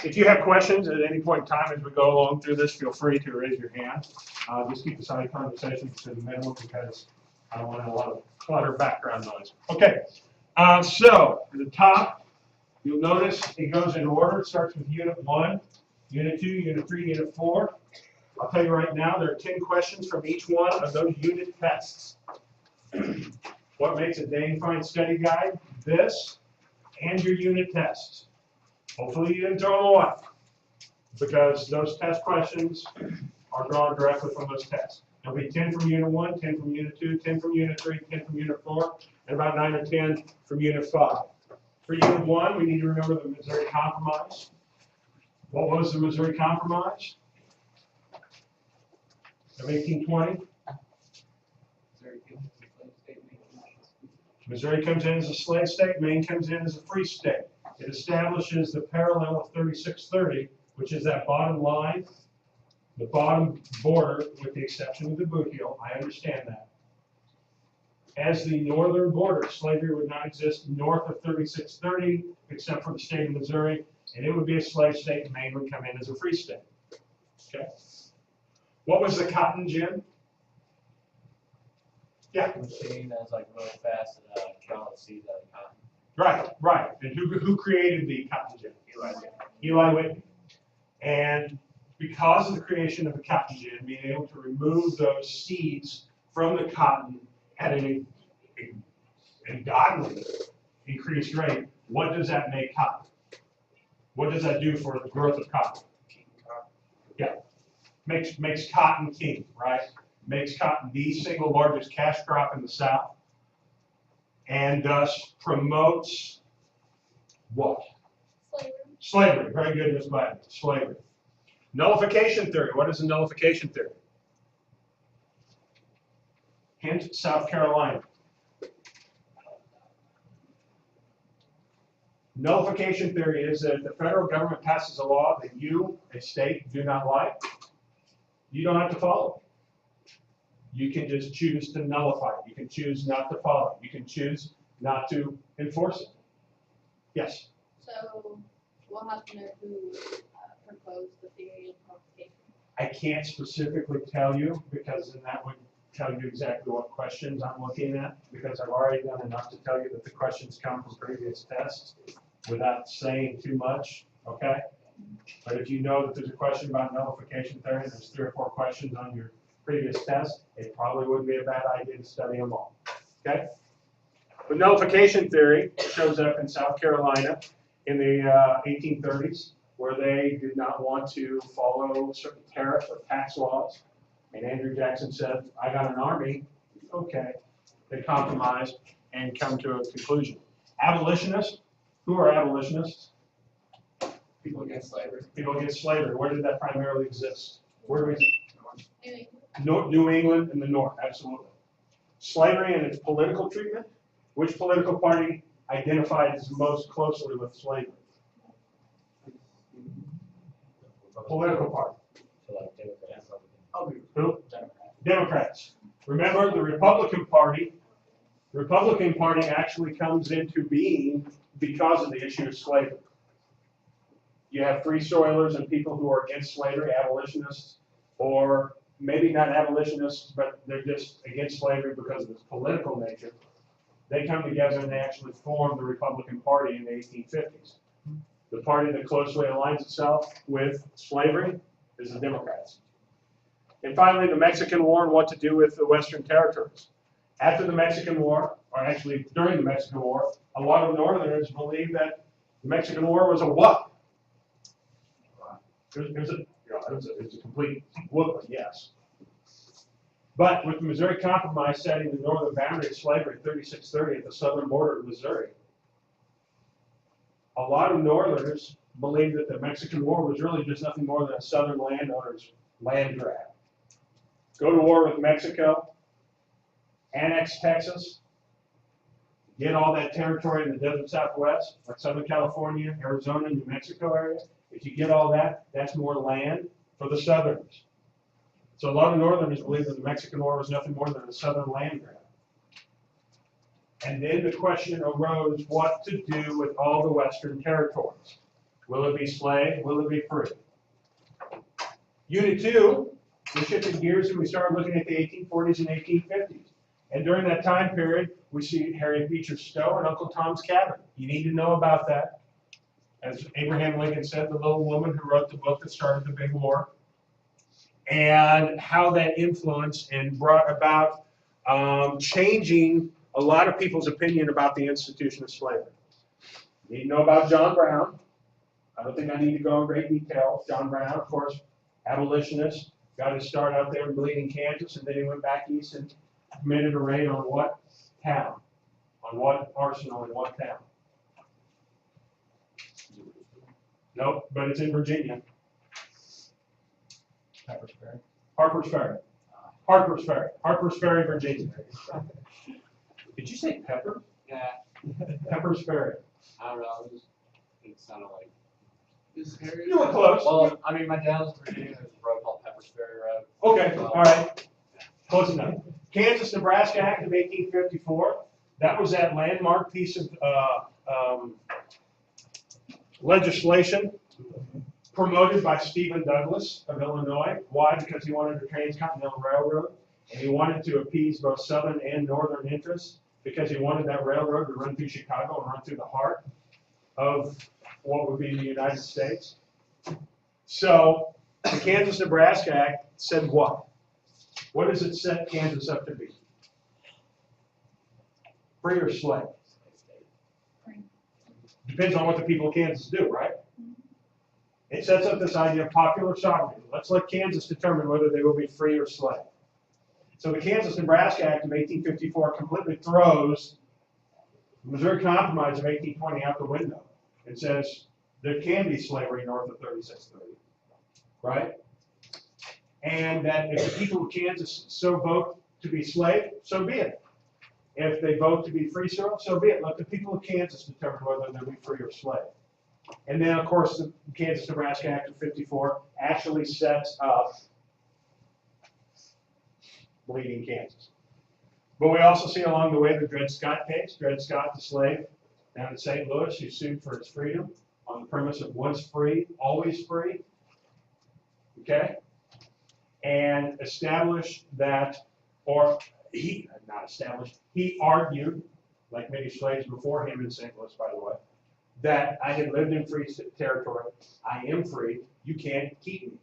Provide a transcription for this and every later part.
If you have questions at any point in time as we go along through this, feel free to raise your hand. Just keep the side conversations to the minimum because I don't want a lot of clutter background noise. Okay, so at the top, you'll notice it goes in order. It starts with Unit 1, Unit 2, Unit 3, Unit 4. I'll tell you right now, there are 10 questions from each one of those unit tests. What makes a dang fine study guide? This and your unit tests. Hopefully you didn't throw them away because those test questions are drawn directly from those tests. There'll be 10 from Unit 1, 10 from Unit 2, 10 from Unit 3, 10 from Unit 4, and about 9 or 10 from Unit 5. For Unit 1, we need to remember the Missouri Compromise. What was the Missouri Compromise of 1820? Missouri comes in as a slave state, Maine comes in as a free state. It establishes the parallel of 3630, which is that bottom line, the bottom border, with the exception of the boot heel. I understand that. As the northern border, slavery would not exist north of 3630, except for the state of Missouri, and it would be a slave state, and Maine would come in as a free state. Okay. What was the cotton gin? Yeah. Machine that's like really fast and count seeds out of cotton. Right. And who created the cotton gin? Eli Whitney. And because of the creation of the cotton gin, being able to remove those seeds from the cotton at an ungodly increased rate, what does that make cotton? What does that do for the growth of cotton? Yeah. Makes cotton king, right? Makes cotton the single largest cash crop in the South, and thus promotes what? Slavery. Very good, Ms. Biden. Slavery. Nullification theory. What is the nullification theory? Hint, South Carolina. Nullification theory is that if the federal government passes a law that you, a state, do not like, you don't have to follow it. You can just choose to nullify it. You can choose not to follow it. You can choose not to enforce it. Yes? So we'll have to know who proposed the theory of nullification. I can't specifically tell you because then that would tell you exactly what questions I'm looking at, because I've already done enough to tell you that the questions come from previous tests without saying too much, okay? But if you know that there's a question about nullification theory, and there's 3 or 4 questions on your previous test, it probably wouldn't be a bad idea to study them all, okay? But nullification theory shows up in South Carolina in the 1830s, where they did not want to follow certain tariff or tax laws. And Andrew Jackson said, I got an army. Okay. They compromised and come to a conclusion. Abolitionists? Who are abolitionists? People against slavery. People against slavery. Where did that primarily exist? Where do we? New England. New England and the North, absolutely. Slavery and its political treatment. Which political party identifies most closely with slavery? Political party. So like Democrats. Who? Democrats. Democrats. Remember, the Republican Party actually comes into being because of the issue of slavery. You have free soilers and people who are against slavery, abolitionists, or maybe not abolitionists, but they're just against slavery because of its political nature. They come together and they actually form the Republican Party in the 1850s. The party that closely aligns itself with slavery is the Democrats. And finally, the Mexican War and what to do with the Western territories. After the Mexican War, or actually during the Mexican War, a lot of Northerners believed that the Mexican War was a what? It was a complete whoop, yes. But with the Missouri Compromise setting the northern boundary of slavery at 3630 at the southern border of Missouri, a lot of Northerners believed that the Mexican War was really just nothing more than a southern landowner's land grab. Go to war with Mexico, annex Texas, get all that territory in the desert Southwest, like Southern California, Arizona, New Mexico area. If you get all that, that's more land for the Southerners. So a lot of Northerners believed that the Mexican War was nothing more than a southern land grab. And then the question arose what to do with all the Western territories. Will it be slave? Will it be free? Unit 2, we shifted gears and we started looking at the 1840s and 1850s. And during that time period, we see Harriet Beecher Stowe and Uncle Tom's Cabin. You need to know about that. As Abraham Lincoln said, the little woman who wrote the book that started the big war. And how that influenced and brought about changing a lot of people's opinion about the institution of slavery. You need to know about John Brown. I don't think I need to go in great detail. John Brown, of course, abolitionist, got his start out there in Bleeding, Kansas, and then he went back east and committed a raid on what town? On what arsenal in what town? Nope, but it's in Virginia. Pepper's Ferry. Harper's Ferry. Harper's Ferry. Harper's Ferry, Virginia. Did you say Pepper? Yeah, Pepper's Ferry. I don't know, it sounded like. You were close. Well, I mean, my dad was in Virginia, there's a road called Pepper's Ferry Road. Okay, all right. Close enough. Kansas-Nebraska Act of 1854. That was that landmark piece of legislation promoted by Stephen Douglas of Illinois. Why? Because he wanted a transcontinental railroad, and he wanted to appease both southern and northern interests, because he wanted that railroad to run through Chicago and run through the heart of what would be the United States. So the Kansas-Nebraska Act said what? What does it set Kansas up to be? Free or slave? Depends on what the people of Kansas do, right? It sets up this idea of popular sovereignty. Let's let Kansas determine whether they will be free or slave. So the Kansas-Nebraska Act of 1854 completely throws the Missouri Compromise of 1820 out the window. It says there can be slavery north of 3630, right? And that if the people of Kansas so vote to be slave, so be it. If they vote to be free, so be it. Let the people of Kansas determine whether they'll be free or slave. And then, of course, the Kansas-Nebraska Act of 54 actually sets up Bleeding, Kansas. But we also see along the way the Dred Scott case. Dred Scott, the slave down in St. Louis, who sued for his freedom on the premise of once free, always free. Okay? And established that, or he, not established, he argued, like many slaves before him in St. Louis, by the way, that I had lived in free territory, I am free, you can't keep me.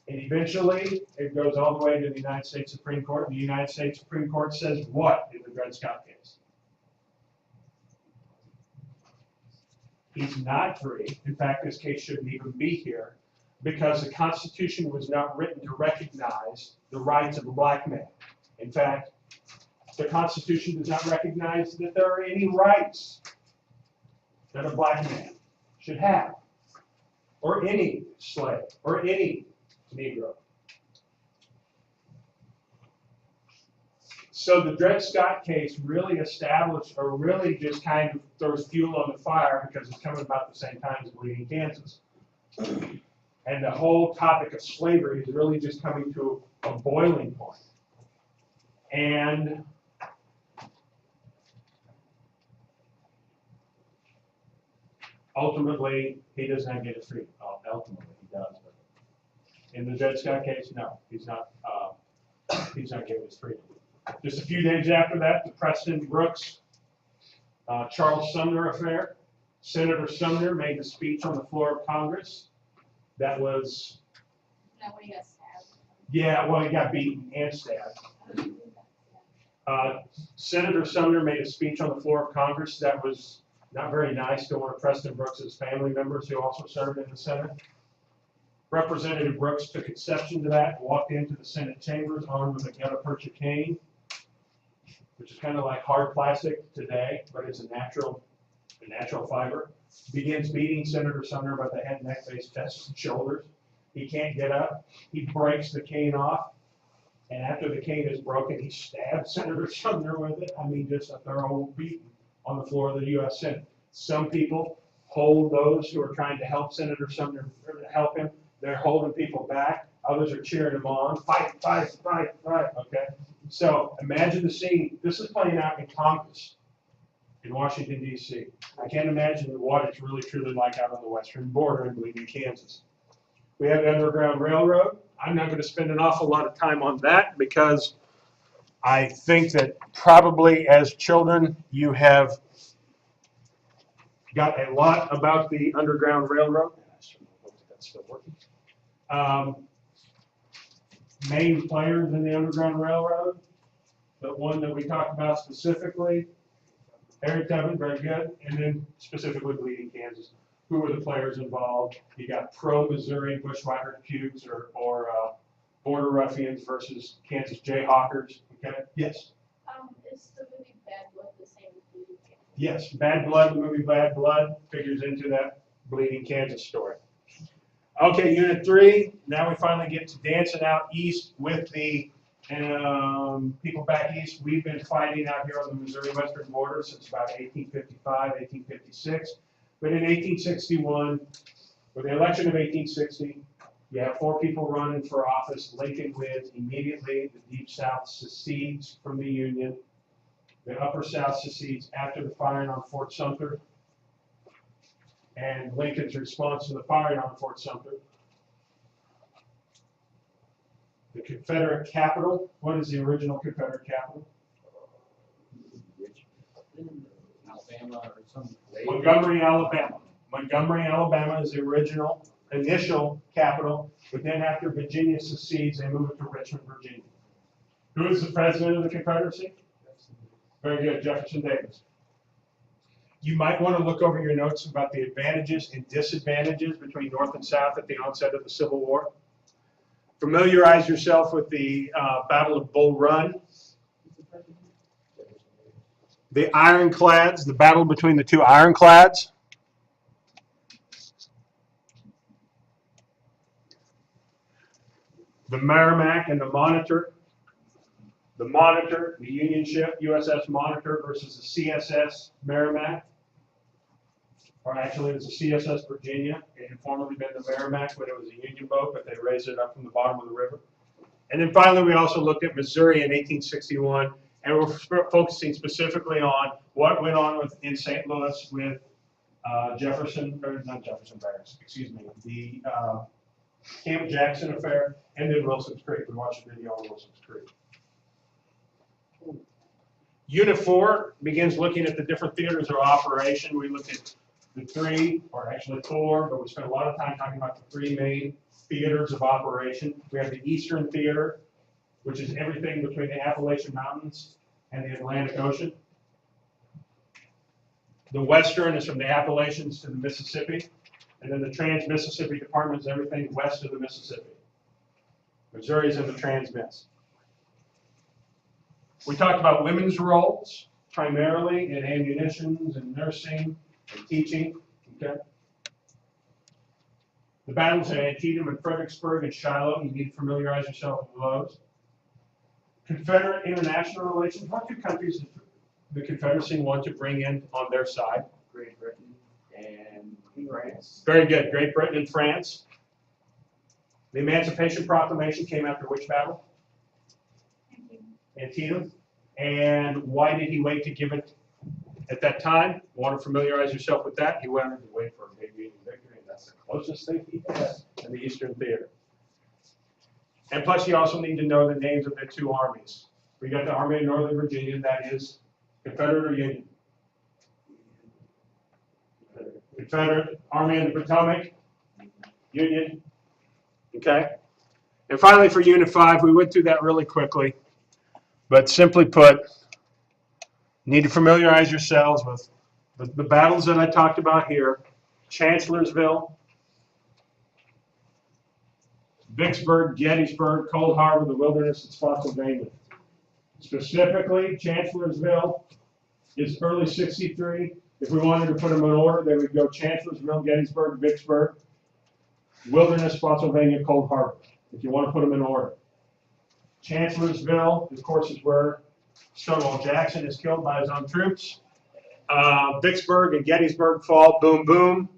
And eventually, it goes all the way to the United States Supreme Court. The United States Supreme Court says what in the Dred Scott case? He's not free. In fact, this case shouldn't even be here, because the Constitution was not written to recognize the rights of a black man. In fact, the Constitution does not recognize that there are any rights that a black man should have, or any slave, or any Negro. So the Dred Scott case really established, or really just kind of throws fuel on the fire, because it's coming about the same time as Bleeding, Kansas. And the whole topic of slavery is really just coming to a boiling point. And ultimately, he does not get his freedom. Ultimately, he does. But in the Dred Scott case, no, he's not getting his freedom. Just a few days after that, the Preston Brooks, Charles Sumner affair. Senator Sumner made the speech on the floor of Congress. That was, That when he got stabbed. yeah, well, he got beaten and stabbed. Senator Sumner made a speech on the floor of Congress that was not very nice to one of Preston Brooks' family members who also served in the Senate. Representative Brooks took exception to that, walked into the Senate chambers armed with a gutta-percha cane, which is kind of like hard plastic today, but it's a natural fiber. Begins beating Senator Sumner by the head, neck, face, chest, and shoulders. He can't get up. He breaks the cane off. And after the cane is broken, he stabs Senator Sumner with it. I mean, just a thorough beating on the floor of the U.S. Senate. Some people hold those who are trying to help Senator Sumner, help him. They're holding people back. Others are cheering him on. Fight, fight, fight, fight. Okay? So imagine the scene. This is playing out in Congress. in Washington, D.C. I can't imagine what it's really truly like out on the western border in Bleeding, Kansas. We have the Underground Railroad. I'm not going to spend an awful lot of time on that because I think that probably as children you have got a lot about the Underground Railroad. That's still working. Main players in the Underground Railroad, the one that we talked about specifically, Harry Tubman, very good, and then specifically Bleeding, Kansas. Who were the players involved? You got pro-Missouri Bushwhacker Cubes or Border Ruffians versus Kansas Jayhawkers. Okay, yes? Is the movie Bad Blood the same as Bleeding Kansas? Yes, Bad Blood, the movie Bad Blood figures into that Bleeding Kansas story. Okay, Unit 3, now we finally get to dancing out east with the people back east. We've been fighting out here on the Missouri western border since about 1855, 1856. But in 1861, with the election of 1860, you have 4 people running for office. Lincoln wins immediately. The Deep South secedes from the Union. The Upper South secedes after the firing on Fort Sumter. And Lincoln's response to the firing on Fort Sumter. The Confederate capital. What is the original Confederate capital? Alabama or some. Montgomery, Alabama. Montgomery, Alabama is the original, initial capital, but then after Virginia secedes, they move it to Richmond, Virginia. Who is the president of the Confederacy? Very good, Jefferson Davis. You might want to look over your notes about the advantages and disadvantages between North and South at the onset of the Civil War. Familiarize yourself with the Battle of Bull Run. The ironclads, the battle between the 2 ironclads. The Merrimack and the Monitor. The Monitor, the Union ship, USS Monitor versus the CSS Merrimack. Or actually, it was the CSS Virginia. It had formerly been the Merrimack, but it was a Union boat, but they raised it up from the bottom of the river. And then finally, we also looked at Missouri in 1861, and we're focusing specifically on what went on in St. Louis with not Jefferson Barracks, excuse me, the Camp Jackson affair, and then Wilson's Creek. We watched a video on Wilson's Creek. Unit 4 begins looking at the different theaters of operation. We looked at the 3, or actually 4, but we spent a lot of time talking about the 3 main theaters of operation. We have the Eastern Theater, which is everything between the Appalachian Mountains and the Atlantic Ocean. The Western is from the Appalachians to the Mississippi, and then the Trans-Mississippi Department is everything west of the Mississippi. Missouri is in the Trans-Miss. We talked about women's roles, primarily in ammunitions and nursing and teaching. Okay. The battles at Antietam and Fredericksburg and Shiloh, you need to familiarize yourself with those. Confederate international relations. What 2 countries did the Confederacy want to bring in on their side? Great Britain and France. Very good. Great Britain and France. The Emancipation Proclamation came after which battle? Antietam. And why did he wait to give it at that time? Want to familiarize yourself with that? He wanted to wait for a big Union victory, and that's the closest thing he had in the Eastern Theater. And plus, you also need to know the names of the 2 armies. We got the Army of Northern Virginia, that is Confederate or Union? Confederate. Army of the Potomac, Union. Okay. And finally, for Unit 5, we went through that really quickly. But simply put, you need to familiarize yourselves with the battles that I talked about here. Chancellorsville, Vicksburg, Gettysburg, Cold Harbor, the Wilderness, and Spotsylvania. Specifically, Chancellorsville is early 63. If we wanted to put them in order, they would go Chancellorsville, Gettysburg, Vicksburg, Wilderness, Spotsylvania, Cold Harbor, if you want to put them in order. Chancellorsville, of course, is where Stonewall Jackson is killed by his own troops. Vicksburg and Gettysburg fall, boom, boom,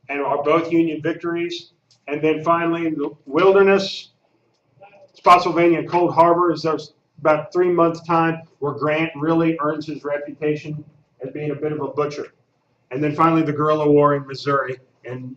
and are both Union victories. And then finally, the Wilderness, Spotsylvania, and Cold Harbor is those about 3 months' time where Grant really earns his reputation as being a bit of a butcher. And then finally, the guerrilla war in Missouri, and